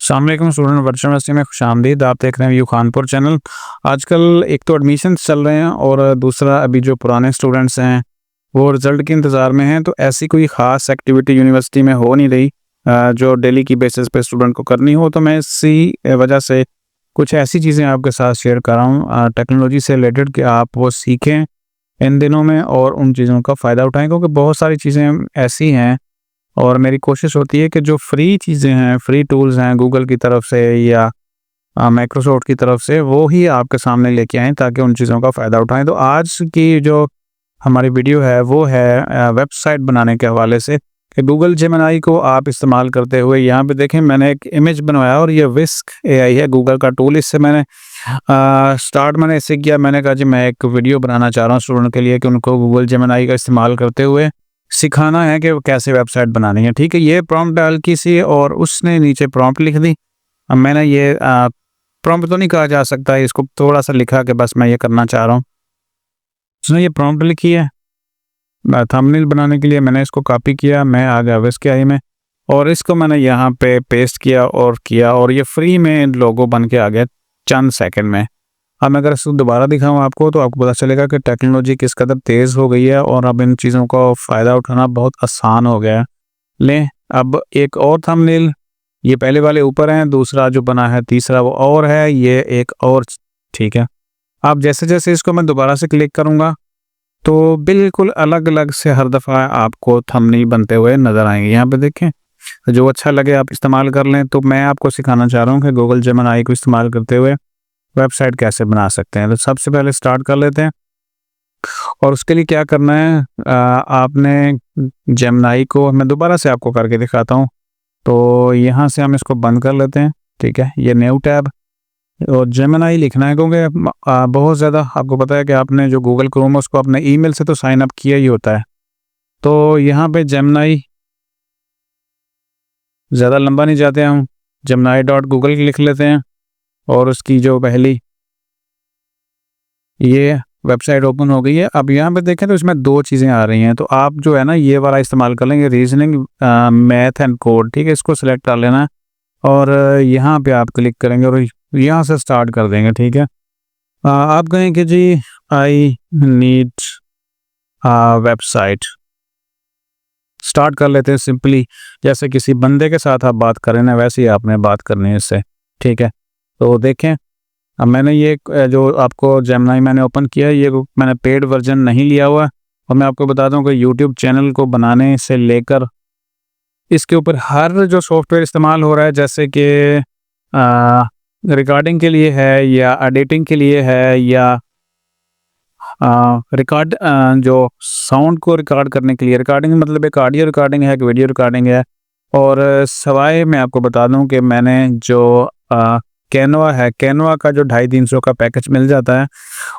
अस्सलाम वालेकुम student virtual university में खुशामदीद। आप देख रहे हैं व्यू खानपुर चैनल। आजकल एक तो एडमिशन्स चल रहे हैं और दूसरा अभी जो पुराने स्टूडेंट्स हैं वो रिज़ल्ट के इंतज़ार में हैं। तो ऐसी कोई ख़ास एक्टिविटी यूनिवर्सिटी में हो नहीं रही जो डेली की बेसिस पे स्टूडेंट को करनी हो। तो मैं इसी वजह से कुछ ऐसी चीज़ें आपके साथ शेयर कर रहा हूँ टेक्नोलॉजी से रिलेटेड कि आप वो सीखें इन दिनों में और उन चीज़ों का फ़ायदा उठाएँ, क्योंकि बहुत सारी चीज़ें ऐसी हैं और मेरी कोशिश होती है कि जो फ्री चीज़ें हैं, फ्री टूल्स हैं गूगल की तरफ से या माइक्रोसॉफ्ट की तरफ से, वो ही आपके सामने लेके आएँ ताकि उन चीज़ों का फ़ायदा उठाएँ। तो आज की जो हमारी वीडियो है वो है वेबसाइट बनाने के हवाले से कि गूगल जेमिनी को आप इस्तेमाल करते हुए, यहाँ पे देखें मैंने एक इमेज बनवाया और ये विस्क एआई है गूगल का टूल। इससे मैंने स्टार्ट मैंने इससे किया, मैंने कहा जी मैं एक वीडियो बनाना चाह रहा हूँ स्टूडेंट के लिए कि उनको गूगल जेमिनी का इस्तेमाल करते हुए सिखाना है कि वो कैसे वेबसाइट बनानी है। ठीक है, ये प्रॉम्प्ट डाल की सी और उसने नीचे प्रॉम्प्ट लिख दी। अब मैंने ये प्रॉम्प्ट तो नहीं कहा जा सकता, इसको थोड़ा सा लिखा कि बस मैं ये करना चाह रहा हूँ। उसने ये प्रॉम्प्ट लिखी है थंबनेल बनाने के लिए। मैंने इसको कॉपी किया, मैं आ गया विस्क एआई में और इसको मैंने यहाँ पे पेस्ट किया और ये फ्री में लोगो बन के आ गया चंद सेकंड में। अब मैं अगर इसको दोबारा दिखाऊं आपको तो आपको पता चलेगा कि टेक्नोलॉजी किस कदर तेज़ हो गई है और अब इन चीज़ों का फ़ायदा उठाना बहुत आसान हो गया है। लें अब एक और थंबनेल, ये पहले वाले ऊपर हैं, दूसरा जो बना है तीसरा वो और है, ये एक और। ठीक है, अब जैसे जैसे इसको मैं दोबारा से क्लिक करूँगा तो बिल्कुल अलग अलग से हर दफ़ा आपको थंबनेल बनते हुए नज़र आएंगे। यहाँ पे देखें, जो अच्छा लगे आप इस्तेमाल कर लें। तो मैं आपको सिखाना चाह रहा हूँ कि गूगल जेमिनी को इस्तेमाल करते हुए वेबसाइट कैसे बना सकते हैं। तो सबसे पहले स्टार्ट कर लेते हैं और उसके लिए क्या करना है, आपने जेमिनी को, मैं दोबारा से आपको करके दिखाता हूँ। तो यहाँ से हम इसको बंद कर लेते हैं। ठीक है, ये न्यू टैब और जेमिनी लिखना है, क्योंकि बहुत ज़्यादा आपको पता है कि आपने जो गूगल क्रोम है उसको अपने ईमेल से तो साइन अप किया ही होता है। तो यहाँ पे जेमिनी, ज़्यादा लंबा नहीं जाते हम, gemini.google लिख लेते हैं और उसकी जो पहली ये वेबसाइट ओपन हो गई है। अब यहाँ पे देखें तो इसमें दो चीज़ें आ रही हैं, तो आप जो है ना ये वाला इस्तेमाल कर लेंगे, रीजनिंग मैथ एंड कोड। ठीक है, इसको सिलेक्ट कर लेना है और यहाँ पे आप क्लिक करेंगे और यहाँ से स्टार्ट कर देंगे। ठीक है, आप कहेंगे जी आई नीड वेबसाइट, स्टार्ट कर लेते हैं सिंपली। जैसे किसी बंदे के साथ आप बात करें ना, वैसे ही आपने बात करनी है इससे। ठीक है, तो देखें अब मैंने ये जो आपको जेमिनी मैंने ओपन किया, ये मैंने पेड वर्जन नहीं लिया हुआ। और मैं आपको बता दूं कि यूट्यूब चैनल को बनाने से लेकर इसके ऊपर हर जो सॉफ्टवेयर इस्तेमाल हो रहा है, जैसे कि रिकॉर्डिंग के लिए है या एडिटिंग के लिए है या रिकॉर्ड जो साउंड को रिकॉर्ड करने के लिए, रिकॉर्डिंग मतलब एक ऑडियो रिकॉर्डिंग है, एक वीडियो रिकॉर्डिंग है। और सवाए मैं आपको बता दूं कि मैंने जो कैनवा है, कैनवा का जो 250-300 का पैकेज मिल जाता है,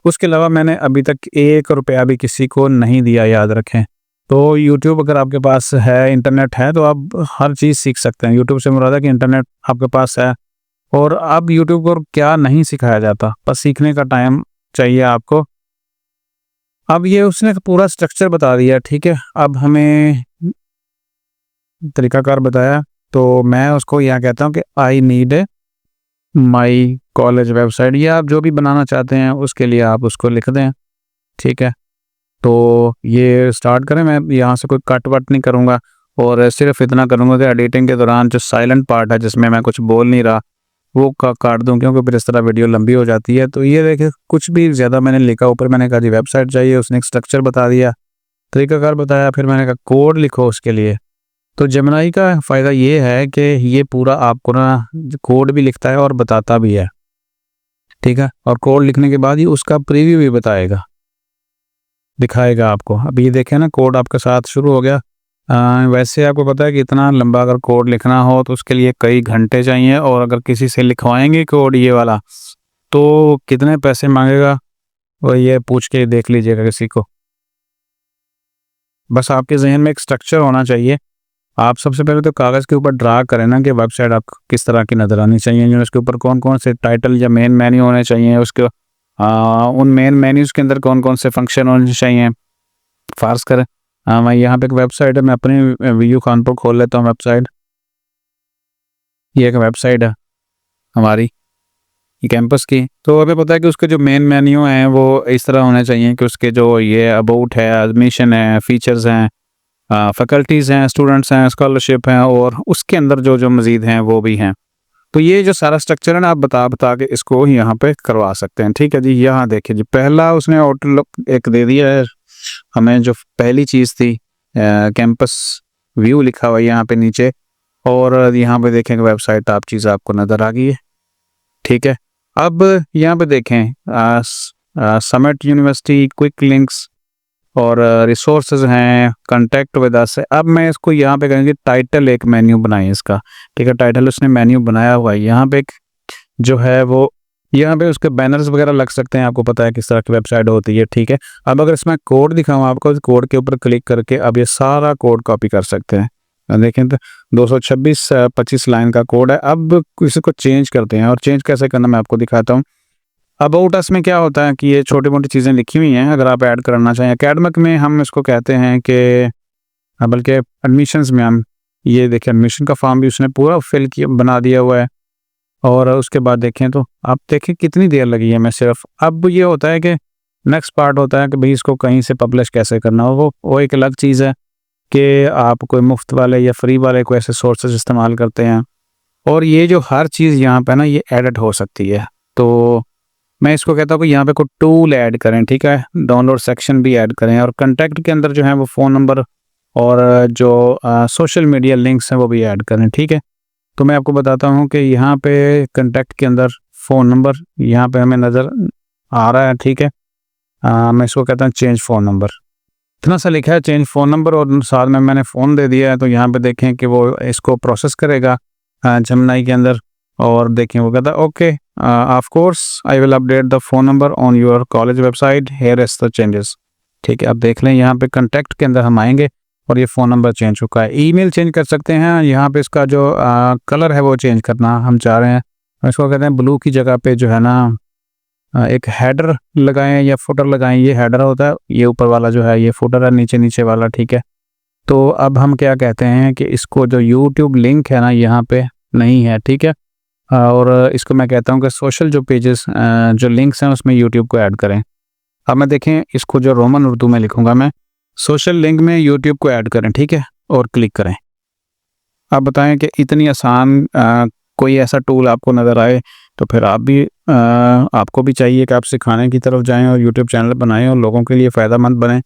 उसके अलावा मैंने अभी तक 1 रुपया भी किसी को नहीं दिया, याद रखें। तो यूट्यूब अगर आपके पास है, इंटरनेट है, तो आप हर चीज़ सीख सकते हैं। यूट्यूब से मुराद है कि इंटरनेट आपके पास है। और अब यूट्यूब पर क्या नहीं सिखाया जाता, बस सीखने का टाइम चाहिए आपको। अब ये उसने पूरा स्ट्रक्चर बता दिया। ठीक है, अब हमें तरीकाकार बताया, तो मैं उसको यहाँ कहता हूँ कि I need my college website, या आप जो भी बनाना चाहते हैं उसके लिए आप उसको लिख दें। ठीक है, तो ये स्टार्ट करें। मैं यहाँ से कोई कट वट नहीं करूँगा और सिर्फ इतना करूँगा कि एडिटिंग के दौरान जो साइलेंट पार्ट है जिसमें मैं कुछ बोल नहीं रहा वो काट दूँ, क्योंकि फिर इस तरह वीडियो लंबी हो जाती है। तो ये देखिए कुछ भी ज़्यादा मैंने लिखा, ऊपर मैंने कहा जी वेबसाइट चाहिए, उसने एक स्ट्रक्चर बता दिया, तरीकाकार बताया, फिर मैंने कहा कोड लिखो उसके लिए। तो जेमिनी का फ़ायदा ये है कि ये पूरा आपको ना कोड भी लिखता है और बताता भी है। ठीक है, और कोड लिखने के बाद ही उसका प्रीव्यू भी बताएगा, दिखाएगा आपको। अब ये देखें ना, कोड आपके साथ शुरू हो गया। वैसे आपको पता है कि इतना लंबा अगर कोड लिखना हो तो उसके लिए कई घंटे चाहिए, और अगर किसी से लिखवाएंगे कोड ये वाला तो कितने पैसे मांगेगा वो ये पूछ के देख लीजिएगा किसी को। बस आपके जहन में एक स्ट्रक्चर होना चाहिए। आप सबसे पहले तो कागज़ के ऊपर ड्रा करें ना कि वेबसाइट आपको किस तरह की नज़र आनी चाहिए, उसके ऊपर कौन कौन से टाइटल या मेन मेन्यू होने चाहिए, उसके उन मेन मेन्यूज़ के अंदर कौन कौन से फंक्शन होने चाहिए। फ़र्ज़ करें मैं यहाँ पे एक वेबसाइट है, मैं अपनी व्यू खानपुर खोल लेता हूँ वेबसाइट। ये एक वेबसाइट है हमारी ये कैंपस की। तो हमें पता है कि उसके जो मेन मेन्यू हैं वो इस तरह होने चाहिए कि उसके जो ये अबाउट है, एडमिशन है, फीचर्स हैं, फैकल्टीज़ हैं, स्टूडेंट्स हैं, स्कॉलरशिप हैं और उसके अंदर जो जो मज़ीद हैं वो भी हैं। तो ये जो सारा स्ट्रक्चर है ना, आप बता बता के इसको यहाँ पे करवा सकते हैं। ठीक है जी, यहाँ देखिए जी, पहला उसने आउटलुक एक दे दिया है हमें। जो पहली चीज़ थी कैंपस व्यू लिखा हुआ है यहाँ पे नीचे, और यहाँ पे देखेंगे वेबसाइट आप चीज़ आपको नज़र आ गई है। ठीक है, अब यहाँ पे देखें समिट यूनिवर्सिटी, क्विक लिंक्स और रिसोर्सेज हैं, कांटेक्ट विद अस है। अब मैं इसको यहाँ पे कहेंगे टाइटल एक मेन्यू बनाएं इसका। ठीक है, टाइटल उसने मेन्यू बनाया हुआ है। यहाँ पे एक जो है वो यहाँ पे उसके बैनर्स वगैरह लग सकते हैं, आपको पता है किस तरह की वेबसाइट होती है। ठीक है, अब अगर इसमें कोड दिखाऊँ आपको, कोड के ऊपर क्लिक करके अब ये सारा कोड कॉपी कर सकते हैं। देखें तो 226 25 लाइन का कोड है। अब इसको चेंज करते हैं, और चेंज कैसे करना मैं आपको दिखाता हूँ। अबाउट अस में क्या होता है कि ये छोटी मोटी चीज़ें लिखी हुई हैं, अगर आप ऐड करना चाहें। एकेडमिक में हम इसको कहते हैं कि बल्कि एडमिशन्स में हम ये देखें एडमिशन का फॉर्म भी उसने पूरा फिल किया बना दिया हुआ है। और उसके बाद देखें तो आप देखें कितनी देर लगी है मैं सिर्फ। अब ये होता है कि नेक्स्ट पार्ट होता है कि भाई इसको कहीं से पब्लिश कैसे करना हो। वो एक अलग चीज़ है कि आप कोई मुफ्त वाले या फ्री वाले कोई ऐसे सोर्सेज इस्तेमाल करते हैं, और ये जो हर चीज़ यहाँ पे ना ये एडिट हो सकती है। तो मैं इसको कहता हूँ कि यहाँ पे कोई टूल ऐड करें। ठीक है, डाउनलोड सेक्शन भी ऐड करें, और कंटेक्ट के अंदर जो है वो फ़ोन नंबर और जो सोशल मीडिया लिंक्स हैं वो भी ऐड करें। ठीक है, तो मैं आपको बताता हूँ कि यहाँ पे कंटेक्ट के अंदर फ़ोन नंबर यहाँ पे हमें नज़र आ रहा है। ठीक है, मैं इसको कहता हूँ चेंज फ़ोन नंबर। इतना सा लिखा है चेंज फ़ोन नंबर, और साथ में मैंने फ़ोन दे दिया है। तो यहाँ पे देखें कि वो इसको प्रोसेस करेगा जमनाई के अंदर, और देखें वो कहता है okay of course I will update the phone number on your college website, here is the changes. ठीक है, अब देख लें यहाँ पे कंटेक्ट के अंदर हम आएंगे और ये फ़ोन नंबर चेंज चुका है। ईमेल चेंज कर सकते हैं, यहाँ पे इसका जो कलर है वो चेंज करना हम चाह रहे हैं। इसको कहते हैं ब्लू की जगह पे जो है ना एक हेडर लगाएं या फुटर लगाएं। ये हेडर होता है, ये ऊपर वाला जो है ये फुटर है, नीचे नीचे वाला। ठीक है, तो अब हम क्या कहते हैं कि इसको जो यूट्यूब लिंक है ना यहाँ पे नहीं है। ठीक है, और इसको मैं कहता हूँ कि सोशल जो पेजेस जो लिंक्स हैं उसमें यूट्यूब को ऐड करें। अब मैं देखें इसको जो रोमन उर्दू में लिखूंगा मैं, सोशल लिंक में यूट्यूब को ऐड करें। ठीक है, और क्लिक करें। आप बताएं कि इतनी आसान कोई ऐसा टूल आपको नज़र आए तो फिर आप भी आपको भी चाहिए कि आप सिखाने की तरफ जाएं और यूट्यूब चैनल बनाएं और लोगों के लिए फ़ायदेमंद बने।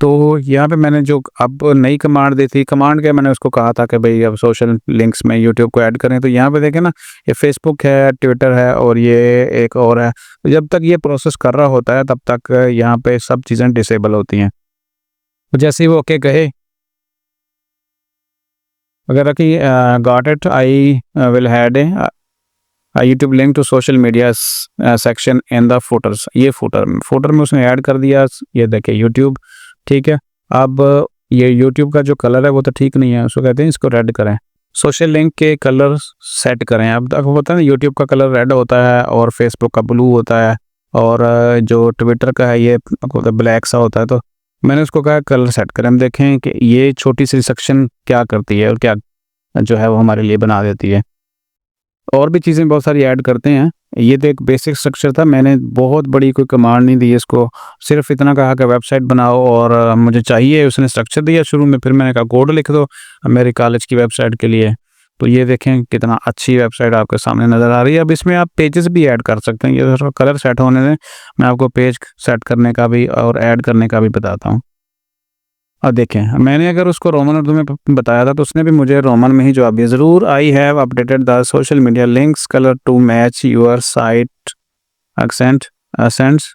तो यहाँ पे मैंने जो अब नई कमांड दी थी, कमांड क्या मैंने उसको कहा था कि भाई अब सोशल लिंक्स में यूट्यूब को ऐड करें। तो यहाँ पे देखें ना, ये फेसबुक है, ट्विटर है और ये एक और है। तो जब तक ये प्रोसेस कर रहा होता है तब तक यहाँ पे सब चीज़ें डिसेबल होती हैं। तो जैसे ही वो ओके कहे वगैरह कि got it I will had a YouTube link to social media section in the footers. ये फुटर में उसने ऐड कर दिया, ये देखिए यूट्यूब। ठीक है, अब ये यूट्यूब का जो कलर है वो तो ठीक नहीं है, उसको कहते हैं इसको रेड करें। सोशल लिंक के कलर सेट करें। अब आपको पता है ना यूट्यूब का कलर रेड होता है और फेसबुक का ब्लू होता है, और जो ट्विटर का है ये ब्लैक सा होता है। तो मैंने उसको कहा कलर सेट करें। हम देखें कि ये छोटी सी सेक्शन क्या करती है और क्या जो है वो हमारे लिए बना देती है। और भी चीज़ें बहुत सारी ऐड करते हैं। ये तो एक बेसिक स्ट्रक्चर था, मैंने बहुत बड़ी कोई कमांड नहीं दी इसको, सिर्फ इतना कहा कि वेबसाइट बनाओ और मुझे चाहिए। उसने स्ट्रक्चर दिया शुरू में, फिर मैंने कहा कोड लिख दो मेरे कॉलेज की वेबसाइट के लिए। तो ये देखें कितना अच्छी वेबसाइट आपके सामने नज़र आ रही है। अब इसमें आप पेजेस भी ऐड कर सकते हैं। ये थोड़ा कलर सेट होने दें, मैं आपको पेज सेट करने का भी और ऐड करने का भी बताता हूँ। अब देखें मैंने अगर उसको रोमन उर्दू में बताया था तो उसने भी मुझे रोमन में ही जवाब दिया। ज़रूर I have updated the social media links colour to match your site accents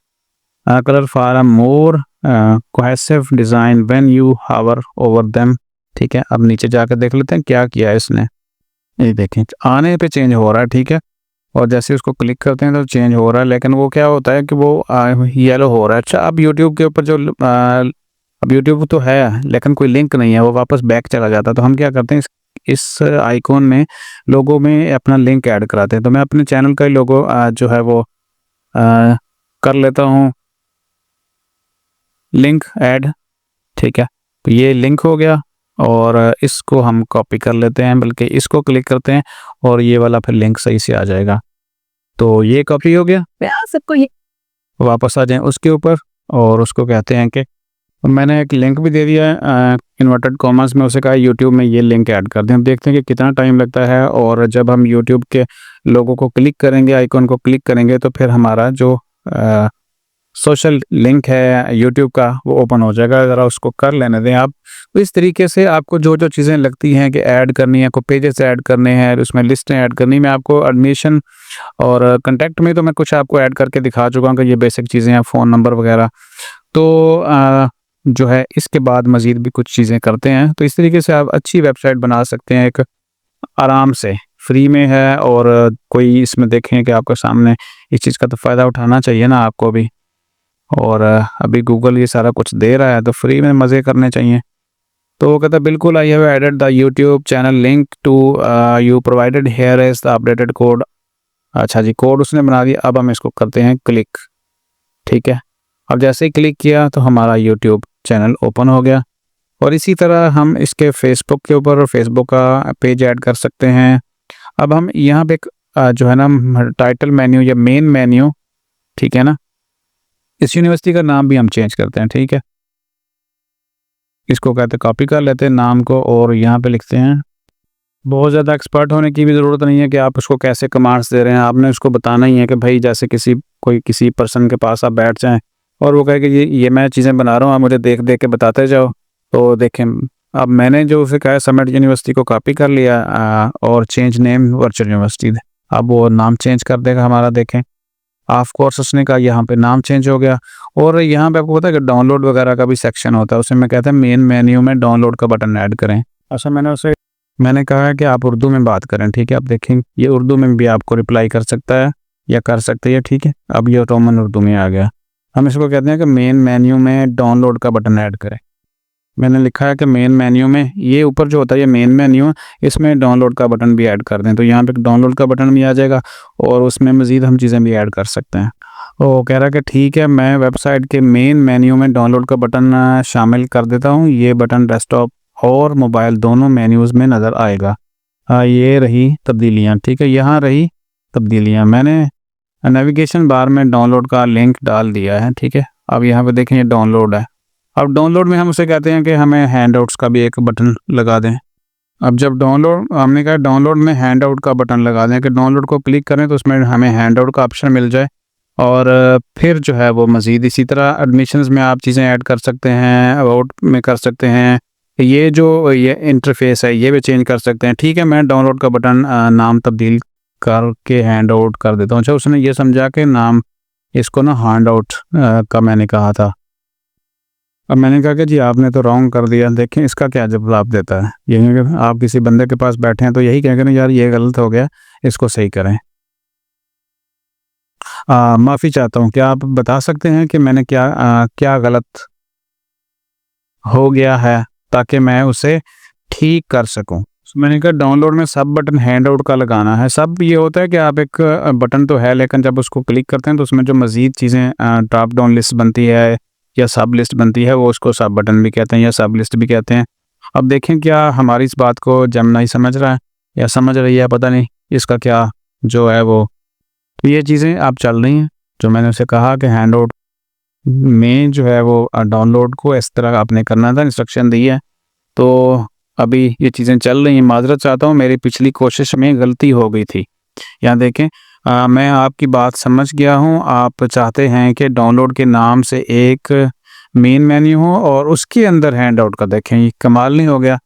colour for a more cohesive design when you hover over them. ठीक है, अब नीचे जाकर देख लेते हैं क्या किया है इसने। ये देखें आने पे चेंज हो रहा है। ठीक है, और जैसे उसको क्लिक करते हैं तो चेंज हो रहा है, लेकिन वो क्या होता है कि वो येलो हो रहा है। अच्छा, अब यूट्यूब के ऊपर जो अब यूट्यूब तो है लेकिन कोई लिंक नहीं है, वो वापस बैक चला जाता है। तो हम क्या करते हैं इस आइकॉन में लोगो में अपना लिंक ऐड कराते हैं। तो मैं अपने चैनल का ही लोगो जो है वो कर लेता हूँ लिंक ऐड। ठीक है, तो ये लिंक हो गया। और इसको हम कॉपी कर लेते हैं, बल्कि इसको क्लिक करते हैं और ये वाला फिर लिंक सही से आ जाएगा। तो ये कॉपी हो गया। सबको ये वापस आ जाएं उसके ऊपर और उसको कहते हैं कि मैंने एक लिंक भी दे दिया है इन्वर्टेड कॉमर्स में, उसे कहा यूट्यूब में ये लिंक ऐड कर दें। अब देखते हैं कि कितना टाइम लगता है, और जब हम यूट्यूब के लोगों को क्लिक करेंगे, आइकॉन को क्लिक करेंगे, तो फिर हमारा जो सोशल लिंक है यूट्यूब का वो ओपन हो जाएगा। ज़रा उसको कर लेने दें आप। तो इस तरीके से आपको जो जो चीज़ें लगती हैं कि ऐड करनी है, कोई पेजेस ऐड करने हैं, उसमें लिस्टें ऐड करनी, मैं आपको एडमिशन और कॉन्टैक्ट में तो मैं कुछ आपको ऐड करके दिखा चुका हूँ कि ये बेसिक चीज़ें हैं, फ़ोन नंबर वगैरह। तो जो है इसके बाद मज़ीद भी कुछ चीज़ें करते हैं। तो इस तरीके से आप अच्छी वेबसाइट बना सकते हैं, एक आराम से, फ्री में है। और कोई इसमें देखें कि आपके सामने इस चीज़ का तो फ़ायदा उठाना चाहिए ना आपको भी। और अभी गूगल ये सारा कुछ दे रहा है तो फ्री में मज़े करने चाहिए। तो वो कहता है बिल्कुल, I have added the YouTube channel link to you provided here is the updated code. अच्छा जी, कोड उसने बना दिया। अब हम इसको करते हैं क्लिक। ठीक है, अब जैसे ही क्लिक किया तो हमारा यूट्यूब चैनल ओपन हो गया। और इसी तरह हम इसके फेसबुक के ऊपर फेसबुक का पेज ऐड कर सकते हैं। अब हम यहाँ पे एक जो है ना टाइटल मेन्यू या मेन मेन्यू, ठीक है ना, इस यूनिवर्सिटी का नाम भी हम चेंज करते हैं। ठीक है, इसको कहते हैं, कॉपी कर लेते हैं नाम को और यहाँ पे लिखते हैं। बहुत ज़्यादा एक्सपर्ट होने की भी ज़रूरत नहीं है कि आप उसको कैसे कमांड्स दे रहे हैं। आपने उसको बताना ही है कि भाई जैसे किसी पर्सन के पास आप बैठ जाएं और वो कहे कि ये मैं चीज़ें बना रहा हूँ, आप मुझे देख देख के बताते जाओ। तो देखें, अब मैंने जो उसे कहा समिट यूनिवर्सिटी को कॉपी कर लिया और चेंज नेम वर्चुअल यूनिवर्सिटी। अब वो नाम चेंज कर देगा हमारा। देखें, ऑफ कोर्स उसने कहा, यहाँ पे नाम चेंज हो गया। और यहाँ पे आपको पता है कि डाउनलोड वगैरह का भी सेक्शन होता है, उसमें मैं कहता है मेन मेन्यू में डाउनलोड का बटन ऐड करें। अच्छा, मैंने कहा है कि आप उर्दू में बात करें। ठीक है, आप देखें ये उर्दू में भी आपको रिप्लाई कर सकता है या कर सकते हैं। ठीक है, अब ये रोमन उर्दू में आ गया। हम इसको कहते हैं कि मेन मेन्यू में डाउनलोड का बटन ऐड करें। मैंने लिखा है कि मेन मेन्यू में, ये ऊपर जो होता है ये मेन मेन्यू है, इसमें डाउनलोड का बटन भी ऐड कर दें। तो यहाँ पे डाउनलोड का बटन भी आ जाएगा और उसमें मज़ीद हम चीज़ें भी ऐड कर सकते हैं। वो कह रहा है कि ठीक है, मैं वेबसाइट के मेन मेन्यू में डाउनलोड का बटन शामिल कर देता हूँ। ये बटन डेस्कटॉप और मोबाइल दोनों मेन्यूज़ में नज़र आएगा। ये रही तब्दीलियाँ। ठीक है, यहाँ रही तब्दीलियाँ। मैंने नेविगेशन बार में डाउनलोड का लिंक डाल दिया है। ठीक है, अब यहाँ पे देखें ये डाउनलोड है। अब डाउनलोड में हम उसे कहते हैं कि हमें हैंडआउट्स का भी एक बटन लगा दें। अब जब हमने कहा डाउनलोड में हैंडआउट का बटन लगा दें कि डाउनलोड को क्लिक करें तो उसमें हमें हैंडआउट का ऑप्शन मिल जाए। और फिर जो है वो मज़ीद इसी तरह एडमिशन्स में आप चीज़ें ऐड कर सकते हैं, अबाउट में कर सकते हैं। ये इंटरफेस है ये भी चेंज कर सकते हैं। ठीक है, मैं डाउनलोड का बटन नाम तब्दील करके हैंडआउट कर देता हूँ। अच्छा, उसने ये समझा कि नाम इसको ना हैंडआउट का मैंने कहा था। अब मैंने कहा कि जी आपने तो रॉन्ग कर दिया। देखें इसका क्या जवाब देता है। यही कि आप किसी बंदे के पास बैठे हैं तो यही कहेंगे ना यार ये गलत हो गया, इसको सही करें। माफ़ी चाहता हूँ, क्या आप बता सकते हैं कि मैंने क्या गलत हो गया है ताकि मैं उसे ठीक कर सकूं। मैंने कहा डाउनलोड में सब बटन हैंडआउट का लगाना है। सब ये होता है कि आप एक बटन तो है, लेकिन जब उसको क्लिक करते हैं तो उसमें जो मज़ीद चीज़ें ड्रॉप डाउन लिस्ट बनती है या सब लिस्ट बनती है, वो उसको सब बटन भी कहते हैं या सब लिस्ट भी कहते हैं। अब देखें क्या हमारी इस बात को जेमिनी समझ रहा है या समझ रही है, पता नहीं इसका क्या जो है वो। तो ये चीज़ें आप चल रही हैं जो मैंने उसे कहा कि हैंडआउट में जो है वो डाउनलोड को इस तरह आपने करना था, इंस्ट्रक्शन दी है। तो अभी ये चीज़ें चल रही हैं। माज़रत चाहता हूँ, मेरी पिछली कोशिश में गलती हो गई थी। यहाँ देखें, मैं आपकी बात समझ गया हूँ। आप चाहते हैं कि डाउनलोड के नाम से एक मेन मेन्यू हो और उसके अंदर हैंडआउट का। देखें ये कमाल नहीं हो गया।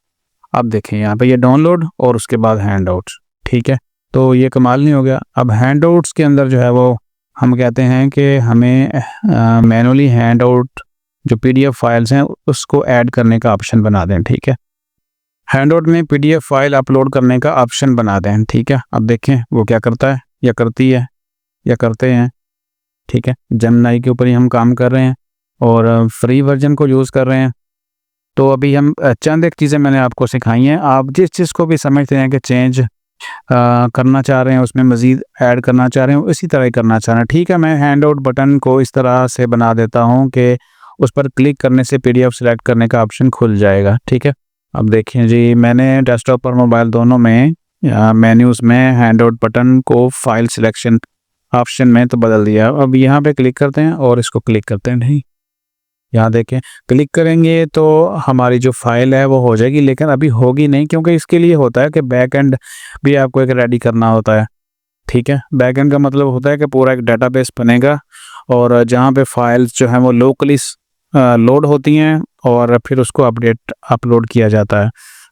अब देखें यहाँ पे ये डाउनलोड और उसके बाद हैंडआउट। ठीक है, तो ये कमाल नहीं हो गया। अब हैंडआउट्स के अंदर जो है वो हम कहते हैं कि हमें मैनुअली हैंडआउट जो PDF फाइल्स हैं उसको ऐड करने का ऑप्शन बना दें। ठीक है, हैंडआउट में PDF फाइल अपलोड करने का ऑप्शन बना दें। ठीक है, अब देखें वो क्या करता है या करती है या करते हैं। ठीक है, जेमिनी के ऊपर ही हम काम कर रहे हैं और फ्री वर्जन को यूज़ कर रहे हैं। तो अभी हम चंद एक चीज़ें मैंने आपको सिखाई हैं। आप जिस चीज़ को भी समझते हैं कि चेंज करना चाह रहे हैं, उसमें मज़ीद ऐड करना चाह रहे हैं, इसी तरह ही करना चाह रहे हैं। ठीक है, मैं हैंडआउट बटन को इस तरह से बना देता हूँ कि उस पर क्लिक करने से PDF सिलेक्ट करने का ऑप्शन खुल जाएगा। ठीक है, अब देखिए जी, मैंने डेस्कटॉप और मोबाइल दोनों में मेन्यूज़ में हैंडआउट बटन को फाइल सिलेक्शन ऑप्शन में तो बदल दिया। अब यहाँ पे क्लिक करते हैं और इसको क्लिक करते हैं। नहीं, यहाँ देखें, क्लिक करेंगे तो हमारी जो फाइल है वो हो जाएगी, लेकिन अभी होगी नहीं, क्योंकि इसके लिए होता है कि बैक एंड भी आपको एक रेडी करना होता है। ठीक है, बैक एंड का मतलब होता है कि पूरा एक डाटाबेस बनेगा और जहाँ पे फाइल्स जो हैं वो लोकली लोड होती हैं और फिर उसको अपलोड किया जाता है।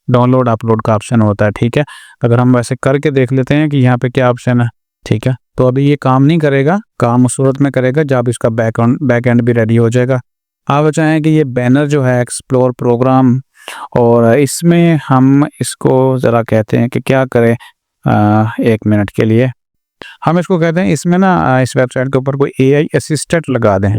डाउनलोड अपलोड का ऑप्शन होता है। ठीक है, अगर हम वैसे करके देख लेते हैं कि यहाँ पे क्या ऑप्शन है। ठीक है, तो अभी ये काम नहीं करेगा, काम उस सूरत में करेगा जब इसका बैक एंड भी रेडी हो जाएगा। आप चाहें कि ये बैनर जो है एक्सप्लोर प्रोग्राम, और इसमें हम इसको ज़रा कहते हैं कि क्या करें, 1 मिनट के लिए हम इसको कहते हैं, इसमें ना इस वेबसाइट के ऊपर कोई एआई असिस्टेंट लगा दें।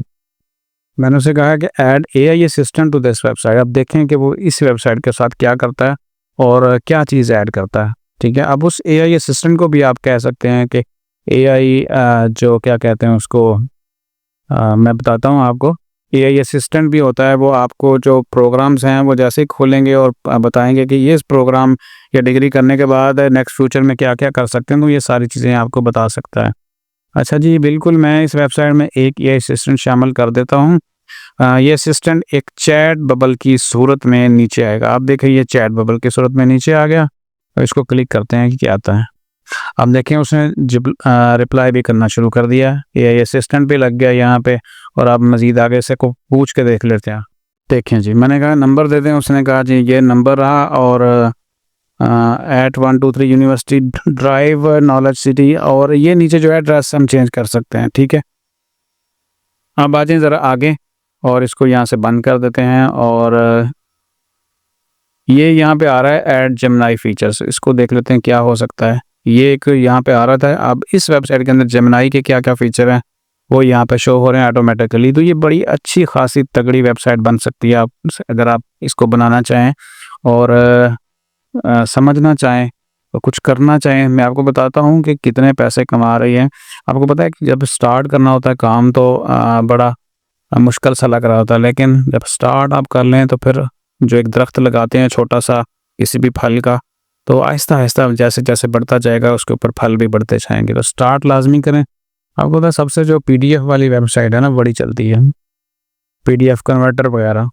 मैंने उसे कहा कि add AI assistant to this website. अब देखें कि वो इस वेबसाइट के साथ क्या करता है और क्या चीज़ ऐड करता है। ठीक है, अब उस एआई असिस्टेंट को भी आप कह सकते हैं कि एआई जो क्या कहते हैं उसको, मैं बताता हूँ आपको। एआई असिस्टेंट भी होता है, वो आपको जो प्रोग्राम्स हैं वो जैसे ही खोलेंगे और बताएंगे कि ये इस प्रोग्राम या डिग्री करने के बाद नेक्स्ट फ्यूचर में क्या क्या कर सकते हैं, तो ये सारी चीज़ें आपको बता सकता है। अच्छा जी, बिल्कुल, मैं इस वेबसाइट में एक एआई असिस्टेंट शामिल कर देता हूँ। ये असिस्टेंट एक चैट बबल की सूरत में नीचे आएगा। आप देखें, ये चैट बबल की सूरत में नीचे आ गया, तो इसको क्लिक करते हैं कि क्या आता है। अब देखें, उसने रिप्लाई भी करना शुरू कर दिया, एआई असिस्टेंट भी लग गया यहाँ पे। और आप मज़ीद आगे से को पूछ के देख लेते हैं। देखें जी, मैंने कहा नंबर दे दें, उसने कहा जी ये नंबर रहा, और at 123 university drive knowledge city, और ये नीचे जो एड्रेस हम चेंज कर सकते हैं। ठीक है, अब आ जाएं ज़रा आगे और इसको यहाँ से बंद कर देते हैं। और ये यहाँ पे आ रहा है ऐड जेमिनी फीचर्स, इसको देख लेते हैं क्या हो सकता है। ये एक यहाँ पे आ रहा था। अब इस वेबसाइट के अंदर जेमिनी के क्या क्या फ़ीचर हैं वो यहाँ पे शो हो रहे हैं ऑटोमेटिकली। तो ये बड़ी अच्छी खासी तगड़ी वेबसाइट बन सकती है आप, अगर आप इसको बनाना चाहें और समझना चाहें और कुछ करना चाहें। मैं आपको बताता हूँ कि कितने पैसे कमा रही है। आपको पता है कि जब स्टार्ट करना होता है काम तो बड़ा मुश्किल सा लग रहा होता है, लेकिन जब स्टार्ट आप कर लें तो फिर जो एक दरख्त लगाते हैं छोटा सा किसी भी फल का, तो आहिस्ता आहिस्ता जैसे जैसे बढ़ता जाएगा उसके ऊपर फल भी बढ़ते जाएंगे। तो स्टार्ट लाजमी करें। आपको पता है सबसे जो पीडीएफ वाली वेबसाइट है ना, बड़ी चलती है, पीडीएफ कन्वर्टर वगैरह,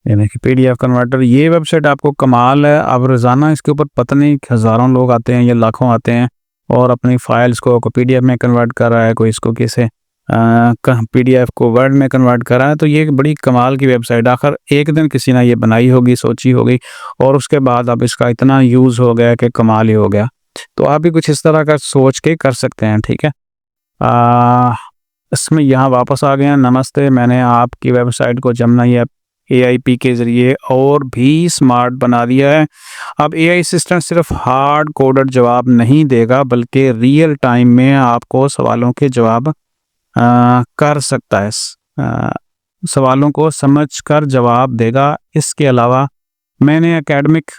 यानी कि पीडीएफ कन्वर्टर, ये वेबसाइट आपको कमाल है। अब रोज़ाना इसके ऊपर पता नहीं हज़ारों लोग आते हैं या लाखों आते हैं और अपनी फाइल्स को पीडीएफ में कन्वर्ट कर रहा है, कोई इसको किसे पीडीएफ को वर्ड में कन्वर्ट कर रहा है। तो ये एक बड़ी कमाल की वेबसाइट, आखिर एक दिन किसी ने ये बनाई होगी, सोची होगी, और उसके बाद अब इसका इतना यूज़ हो गया कि कमाल ही हो गया। तो आप भी कुछ इस तरह का सोच के कर सकते हैं। ठीक है, इसमें यहाँ वापस आ गए हैं। नमस्ते, मैंने आपकी वेबसाइट को जेमिनी एआईपी के ज़रिए और भी स्मार्ट बना दिया है। अब एआई असिस्टेंट सिर्फ हार्ड कोडेड जवाब नहीं देगा, बल्कि रियल टाइम में आपको सवालों के जवाब कर सकता है, सवालों को समझकर जवाब देगा। इसके अलावा मैंने एकेडमिक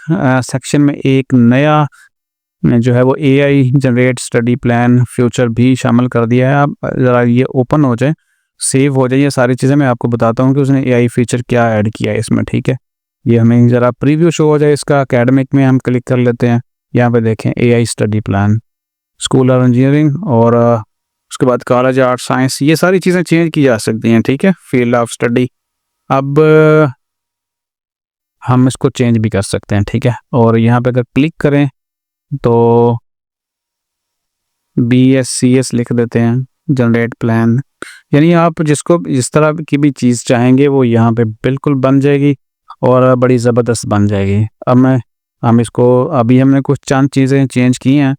सेक्शन में एक नया जो है वो AI generate study plan future भी शामिल कर दिया है। आप ज़रा ये ओपन हो जाए, सेव हो जाए, ये सारी चीज़ें मैं आपको बताता हूँ कि उसने एआई फीचर क्या ऐड किया है इसमें। ठीक है, ये हमें ज़रा प्रीव्यू शो हो जाए इसका। एकेडमिक में हम क्लिक कर लेते हैं, यहाँ पे देखें AI study plan, school of engineering, और उसके बाद कॉलेज आर्ट साइंस, ये सारी चीज़ें चेंज की जा सकती हैं। ठीक है, फील्ड ऑफ स्टडी, अब हम इसको चेंज भी कर सकते हैं। ठीक है, और यहाँ पे अगर क्लिक करें तो BSCS लिख देते हैं, जनरेट प्लान, यानी आप जिसको जिस तरह की भी चीज़ चाहेंगे वो यहाँ पे बिल्कुल बन जाएगी और बड़ी ज़बरदस्त बन जाएगी। अब हम इसको, अभी हमने कुछ चंद चीज़ें चेंज की हैं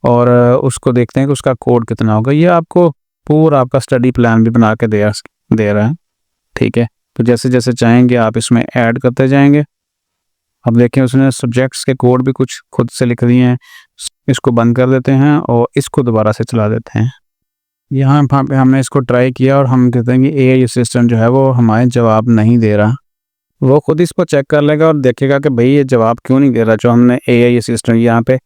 और उसको देखते हैं कि उसका कोड कितना होगा। ये आपको पूरा आपका स्टडी प्लान भी बना के दे रहा है। ठीक है, तो जैसे जैसे चाहेंगे आप इसमें ऐड करते जाएंगे। अब देखें, उसने सब्जेक्ट्स के कोड भी कुछ खुद से लिख दिए हैं। इसको बंद कर देते हैं और इसको दोबारा से चला देते हैं। यहाँ पे हमने इसको ट्राई किया और हम कहते हैं कि एआई असिस्टेंट जो है वो हमारे जवाब नहीं दे रहा। वो खुद इसको चेक कर लेगा और देखेगा कि भाई ये जवाब क्यों नहीं दे रहा, जो हमने एआई असिस्टेंट यहाँ पे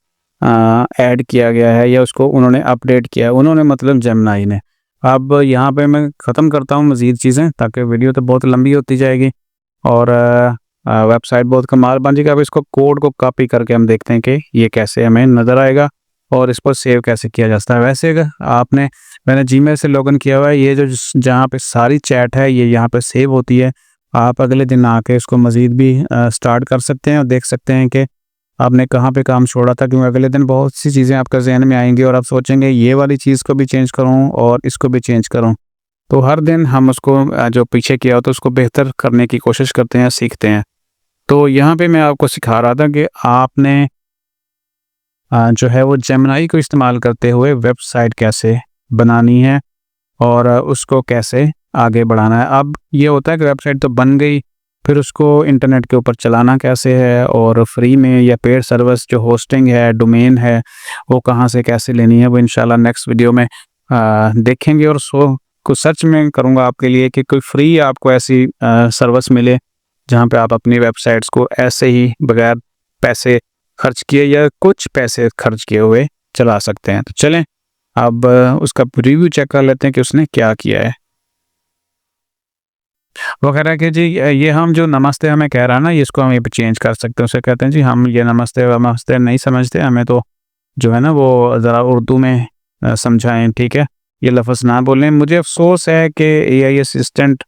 ऐड किया गया है या उसको उन्होंने अपडेट किया है, उन्होंने मतलब जेमिनी ने। अब यहाँ पे मैं ख़त्म करता हूँ मज़ीद चीज़ें, ताकि वीडियो तो बहुत लंबी होती जाएगी। और वेबसाइट बहुत कमाल बन जाएगी। अब इसको कोड को कॉपी करके हम देखते हैं कि ये कैसे हमें नज़र आएगा और इस पर सेव कैसे किया जाता है। वैसे अगर मैंने जीमेल से लॉगिन किया हुआ है, ये जो जहाँ पे सारी चैट है ये यहाँ पे सेव होती है। आप अगले दिन आके इसको मज़ीद भी स्टार्ट कर सकते हैं और देख सकते हैं कि आपने कहाँ पे काम छोड़ा था, क्योंकि अगले दिन बहुत सी चीज़ें आपके जहन में आएंगी और आप सोचेंगे ये वाली चीज़ को भी चेंज करूँ और इसको भी चेंज करूँ। तो हर दिन हम उसको जो पीछे किया हो तो उसको बेहतर करने की कोशिश करते हैं, सीखते हैं। तो यहाँ पे मैं आपको सिखा रहा था कि आपने जो है वो जेमिनी को इस्तेमाल करते हुए वेबसाइट कैसे बनानी है और उसको कैसे आगे बढ़ाना है। अब ये होता है कि वेबसाइट तो बन गई, फिर उसको इंटरनेट के ऊपर चलाना कैसे है और फ्री में या पेड सर्विस जो होस्टिंग है, डोमेन है, वो कहाँ से कैसे लेनी है, वो इंशाल्लाह नेक्स्ट वीडियो में देखेंगे। और कुछ सर्च में करूँगा आपके लिए कि कोई फ्री आपको ऐसी सर्विस मिले जहाँ पे आप अपनी वेबसाइट्स को ऐसे ही बगैर पैसे खर्च किए या कुछ पैसे खर्च किए हुए चला सकते हैं। तो चलें अब उसका रिव्यू चेक कर लेते हैं कि उसने क्या किया है। वो कह रहा है कि जी ये हम जो नमस्ते हमें कह रहा है ना, ये इसको हम ये पे चेंज कर सकते हैं। उसे कहते हैं जी हम ये नमस्ते वमस्ते नहीं समझते, हमें तो जो है ना वो ज़रा उर्दू में समझाएं, ठीक है, ये लफ्ज़ ना बोलें। मुझे अफसोस है कि एआई असिस्टेंट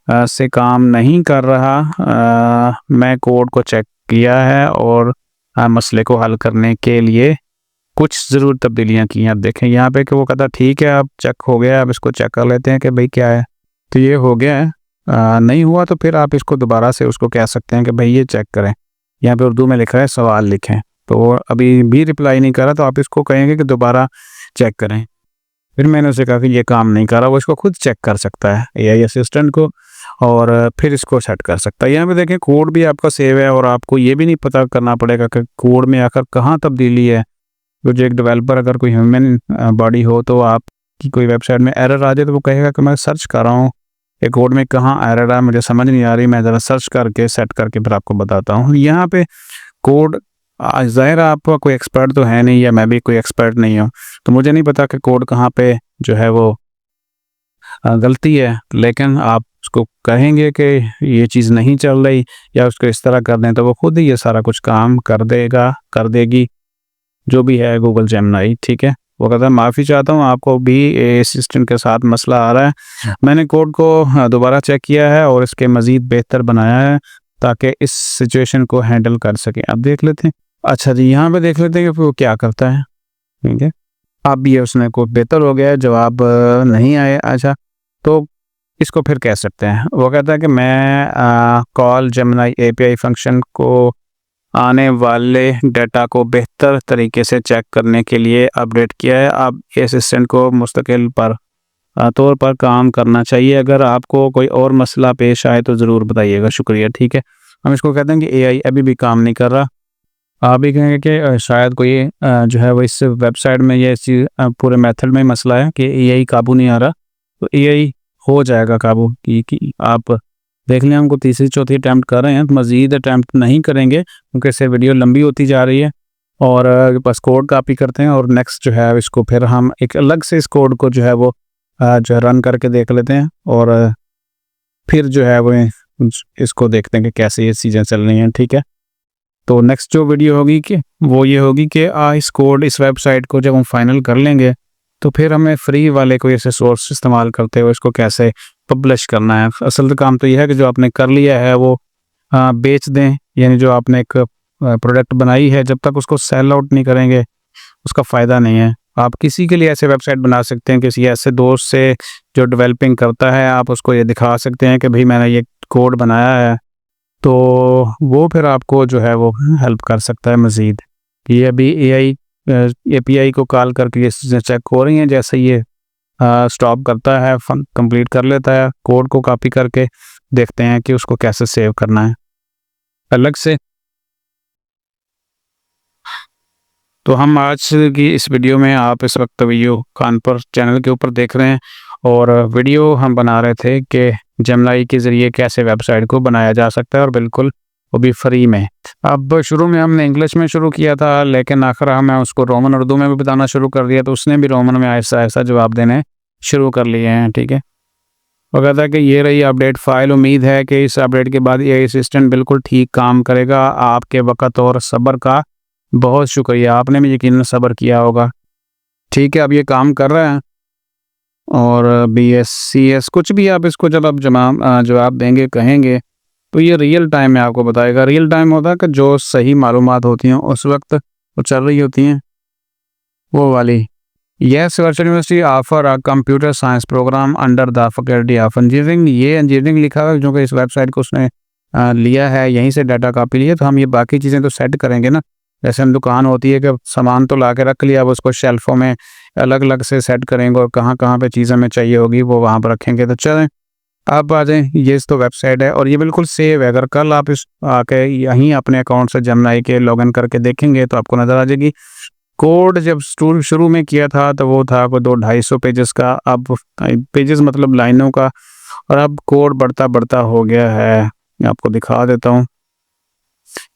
से काम नहीं कर रहा। मैं कोड को चेक किया है और मसले को हल करने के लिए कुछ ज़रूर तब्दीलियाँ की हैं। अब देखें यहाँ पे कि वो कहता ठीक है अब चेक हो गया, अब इसको चेक कर लेते हैं कि भाई क्या है। तो ये हो गया है। नहीं हुआ तो फिर आप इसको दोबारा से उसको कह सकते हैं कि भाई ये चेक करें। यहाँ पे उर्दू में लिखा है सवाल लिखें, तो वो अभी भी रिप्लाई नहीं कर रहा, तो आप इसको कहेंगे कि दोबारा चेक करें। फिर मैंने उसे कहा कि ये काम नहीं कर रहा, वो इसको खुद चेक कर सकता है एआई असिस्टेंट को और फिर इसको सेट कर सकता है। यहाँ पे देखें कोड भी आपका सेव है और आपको ये भी नहीं पता करना पड़ेगा कि कोड में आखिर कहाँ तब्दीली है। तो जो एक डेवलपर अगर कोई ह्यूमन बॉडी हो तो आपकी कोई वेबसाइट में एरर आ जाए तो वो कहेगा कि मैं सर्च कर रहा हूँ ये कोड में कहाँ एरर है, मुझे समझ नहीं आ रही, मैं ज़रा सर्च करके सेट करके फिर आपको बताता हूँ। यहाँ पे कोड ज़ाहिर है आपका कोई एक्सपर्ट तो है नहीं या मैं भी कोई एक्सपर्ट नहीं हूँ, तो मुझे नहीं पता कि कोड कहाँ पे जो है वो गलती है, लेकिन आप उसको कहेंगे कि ये चीज़ नहीं चल रही या उसको इस तरह कर दें तो वो खुद ही ये सारा कुछ काम कर देगा, कर देगी, जो भी है गूगल जेमिनी, ठीक है। वो कहता है माफ़ी चाहता हूँ आपको भी असिस्टेंट के साथ मसला आ रहा है। मैंने कोड को दोबारा चेक किया है और इसके मज़ीद बेहतर बनाया है ताकि इस सिचुएशन को हैंडल कर सकें। अब देख लेते हैं। अच्छा जी, यहाँ पे देख लेते हैं कि वो क्या करता है, ठीक है। अब ये उसने कोड बेहतर हो गया है, जवाब नहीं आए। अच्छा, तो इसको फिर कह सकते हैं। वो कहता है कि मैं कॉल जेमिनी एपीआई फंक्शन को आने वाले डाटा को बेहतर तरीके से चेक करने के लिए अपडेट किया है। अब असिस्टेंट को मुस्तकिल तौर पर काम करना चाहिए। अगर आपको कोई और मसला पेश आए तो ज़रूर बताइएगा, शुक्रिया, ठीक है। हम इसको कहते हैं कि एआई अभी भी काम नहीं कर रहा। आप भी कहेंगे कि शायद कोई जो है वो इस वेबसाइट में ये चीज़ पूरे मेथड में मसला है कि एआई काबू नहीं आ रहा। तो एआई हो जाएगा काबू कि आप देख लें। हमको तीसरी चौथी अटैम्प्ट कर रहे हैं, तो मज़ीद अटैम्प्ट नहीं करेंगे क्योंकि इससे वीडियो लंबी होती जा रही है। और बस कोड कॉपी करते हैं और नेक्स्ट जो है इसको फिर हम एक अलग से इस कोड को जो है वो जो है रन करके देख लेते हैं और फिर जो है वो इसको देखते हैं कि कैसे ये चीज़ें चल रही हैं, ठीक है। तो नेक्स्ट जो वीडियो होगी कि वो ये होगी कि इस वेबसाइट को जब हम फाइनल कर लेंगे तो फिर हमें फ्री वाले कोई ऐसे सोर्स इस्तेमाल करते हुए इसको कैसे पब्लिश करना है। असल काम तो ये है कि जो आपने कर लिया है वो बेच दें, यानी जो आपने एक प्रोडक्ट बनाई है जब तक उसको सेल आउट नहीं करेंगे उसका फ़ायदा नहीं है। आप किसी के लिए ऐसे वेबसाइट बना सकते हैं, किसी ऐसे दोस्त से जो डेवलपिंग करता है, आप उसको ये दिखा सकते हैं कि भाई मैंने ये कोड बनाया है, तो वो फिर आपको जो है वो हेल्प कर सकता है मज़ीद। ये अभी एआई एपीआई को कॉल करके ये चीज़ें चेक हो रही हैं। जैसे ये स्टॉप करता है, कंप्लीट कर लेता है, कोड को कॉपी करके देखते हैं कि उसको कैसे सेव करना है अलग से। तो हम आज की इस वीडियो में आप इस वक्त वीडियो कानपुर चैनल के ऊपर देख रहे हैं और वीडियो हम बना रहे थे कि जेमिनी के ज़रिए कैसे वेबसाइट को बनाया जा सकता है और बिल्कुल वो भी फ्री में। अब शुरू में हमने इंग्लिश में शुरू किया था, लेकिन आखिर हमें उसको रोमन उर्दू में भी बताना शुरू कर दिया, तो उसने भी रोमन में ऐसा ऐसा जवाब देने शुरू कर लिए हैं, ठीक है। वो कहता है कि ये रही अपडेट फ़ाइल। उम्मीद है कि इस अपडेट के बाद ये असिस्टेंट बिल्कुल ठीक काम करेगा। आपके वक़्त और सब्र का बहुत शुक्रिया, आपने भी यकीनन सब्र किया होगा। ठीक है, अब ये काम कर रहा है और BSCS कुछ भी आप इसको जब आप जवाब देंगे, कहेंगे, तो ये रियल टाइम में आपको बताएगा। रियल टाइम होता है कि जो सही मालूमात होती हैं उस वक्त वो चल रही होती हैं, वो वाली। Yes, virtual university offer a computer science program under the faculty of engineering. ये इंजीनियरिंग लिखा हुआ है, जो कि इस वेबसाइट को उसने लिया है, यहीं से डाटा कॉपी लिया। तो हम ये बाकी चीज़ें तो सेट करेंगे ना, जैसे हम दुकान होती है कि सामान तो ला के रख लिया, अब उसको शेल्फों में अलग अलग से सेट करेंगे और कहाँ कहाँ पे चीज़ें हमें चाहिए होगी वो वहाँ पर रखेंगे। तो चलें आप आ जाएँ, ये इस तो वेबसाइट है और ये बिल्कुल सेव है। अगर कल आप इस आके यहीं अपने अकाउंट से जेमिनी के लॉगिन करके देखेंगे तो आपको नज़र आ जाएगी। कोड जब शुरू में किया था तो वो था कोई 200-250 पेजेस का, अब पेजेस मतलब लाइनों का, और अब कोड बढ़ता बढ़ता हो गया है। मैं आपको दिखा देता हूँ।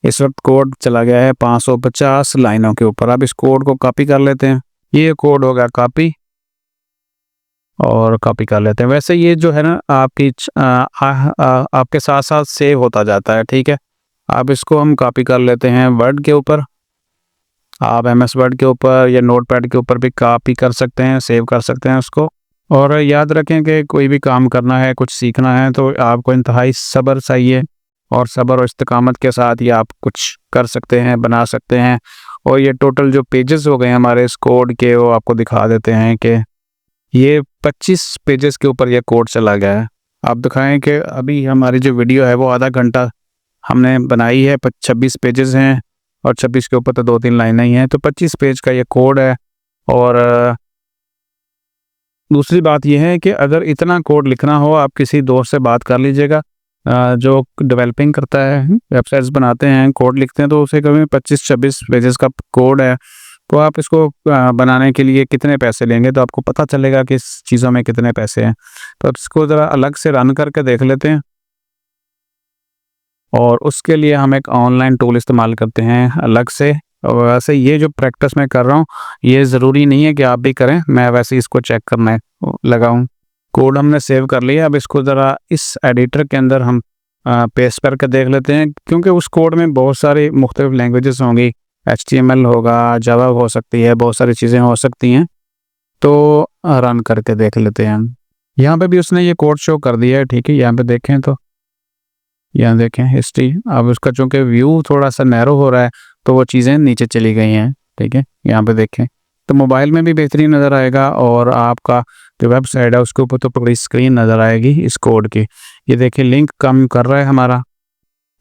इस वक्त कोड चला गया है 550 लाइनों के ऊपर। अब इस कोड को कॉपी कर लेते हैं। ये कोड हो गया कॉपी और कॉपी कर लेते हैं। वैसे ये जो है ना आपकी आपके साथ साथ सेव होता जाता है, ठीक है। अब इसको हम कॉपी कर लेते हैं वर्ड के ऊपर। आप MS वर्ड के ऊपर या नोटपैड के ऊपर भी कॉपी कर सकते हैं, सेव कर सकते हैं उसको। और याद रखें कि कोई भी काम करना है, कुछ सीखना है, तो आपको इंतहाई सब्र चाहिए और सब्र और इस्तिकामत के साथ ही आप कुछ कर सकते हैं, बना सकते हैं। और ये टोटल जो पेजेस हो गए हमारे इस कोड के, वो आपको दिखा देते हैं कि ये 25 पेजेस के ऊपर ये कोड चला गया है। आप दिखाएं कि अभी हमारी जो वीडियो है वो आधा घंटा हमने बनाई है, 26 पेजेस हैं और 26 के ऊपर तो 2-3 लाइनें ही हैं, तो 25 पेज का ये कोड है। और दूसरी बात यह है कि अगर इतना कोड लिखना हो, आप किसी दोस्त से बात कर लीजिएगा जो डेवलपिंग करता है, वेबसाइट्स बनाते हैं, कोड लिखते हैं, तो उसे कभी 25-26 पेजेस का कोड है, तो आप इसको बनाने के लिए कितने पैसे लेंगे, तो आपको पता चलेगा कि इस चीज़ों में कितने पैसे हैं। तो अब इसको ज़रा अलग से रन करके देख लेते हैं और उसके लिए हम एक ऑनलाइन टूल इस्तेमाल करते हैं अलग से। और वैसे ये जो प्रैक्टिस मैं कर रहा हूँ, ये ज़रूरी नहीं है कि आप भी करें, मैं वैसे इसको चेक करने लगा हूँ। कोड हमने सेव कर लिया। अब इसको ज़रा इस एडिटर के अंदर हम पेस्ट करके देख लेते हैं, क्योंकि उस कोड में बहुत सारी मुख्तलिफ लैंग्वेजेस होंगी। HTML होगा, जावा हो सकती है, बहुत सारी चीज़ें हो सकती हैं। तो रन करके देख लेते हैं हम। यहाँ पे भी उसने ये कोड शो कर दिया है, ठीक है। यहाँ पे देखें तो यहाँ देखें हिस्ट्री। अब उसका चूँकि व्यू थोड़ा सा नैरो हो रहा है तो वो चीज़ें नीचे चली गई हैं, ठीक है। यहाँ पे देखें तो मोबाइल में भी बेहतरीन नज़र आएगा और आपका जो वेबसाइट है उसके ऊपर तो पूरी स्क्रीन नज़र आएगी इस कोड की। ये देखिए लिंक कम कर रहा है हमारा।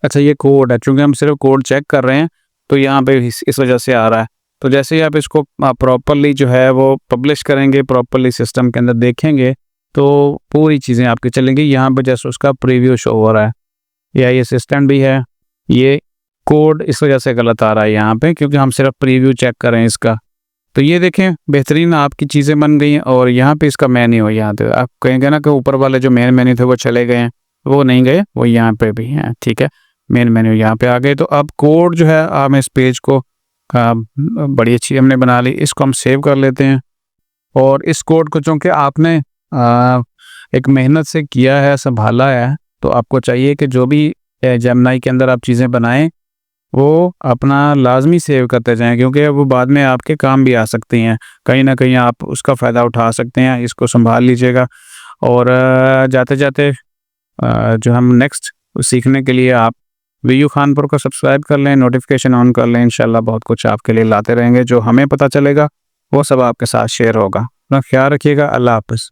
अच्छा, ये कोड है, चूँकि हम सिर्फ कोड चेक कर रहे हैं तो यहाँ पे इस वजह से आ रहा है। तो जैसे ही आप इसको प्रॉपरली जो है वो पब्लिश करेंगे, प्रॉपरली सिस्टम के अंदर देखेंगे, तो पूरी चीज़ें आपकी चलेंगी। यहाँ पे जैसे उसका प्रीव्यू शो हो रहा है, या ये असिस्टेंट भी है, ये कोड इस वजह से गलत आ रहा है यहाँ पे, क्योंकि हम सिर्फ प्रीव्यू चेक कर रहे हैं इसका। तो ये देखें बेहतरीन आपकी चीज़ें बन गई हैं। और यहाँ पे इसका मेन्यू है, यहाँ पे आप कहेंगे ना कि ऊपर वाले जो मेन मेन्यू थे वो चले गए हैं, वो नहीं गए, वो यहाँ पे भी हैं, ठीक है। मेन मेन्यू यहाँ पे आ गए। तो अब कोड जो है हम इस पेज को बड़ी अच्छी हमने बना ली। इसको हम सेव कर लेते हैं और इस कोड को चूँकि आपने एक मेहनत से किया है, संभाला है, तो आपको चाहिए कि जो भी जेमिनी के अंदर आप चीज़ें बनाएं वो अपना लाजमी सेव करते जाएं, क्योंकि वो बाद में आपके काम भी आ सकती हैं। कहीं ना कहीं आप उसका फ़ायदा उठा सकते हैं। इसको संभाल लीजिएगा और जाते जाते जो हम नेक्स्ट सीखने के लिए आप वीयू खानपुर को सब्सक्राइब कर लें, नोटिफिकेशन ऑन कर लें। इंशाल्लाह बहुत कुछ आपके लिए लाते रहेंगे। जो हमें पता चलेगा वो सब आपके साथ शेयर होगा। अपना ख्याल रखिएगा। अल्लाह हाफ़िज़।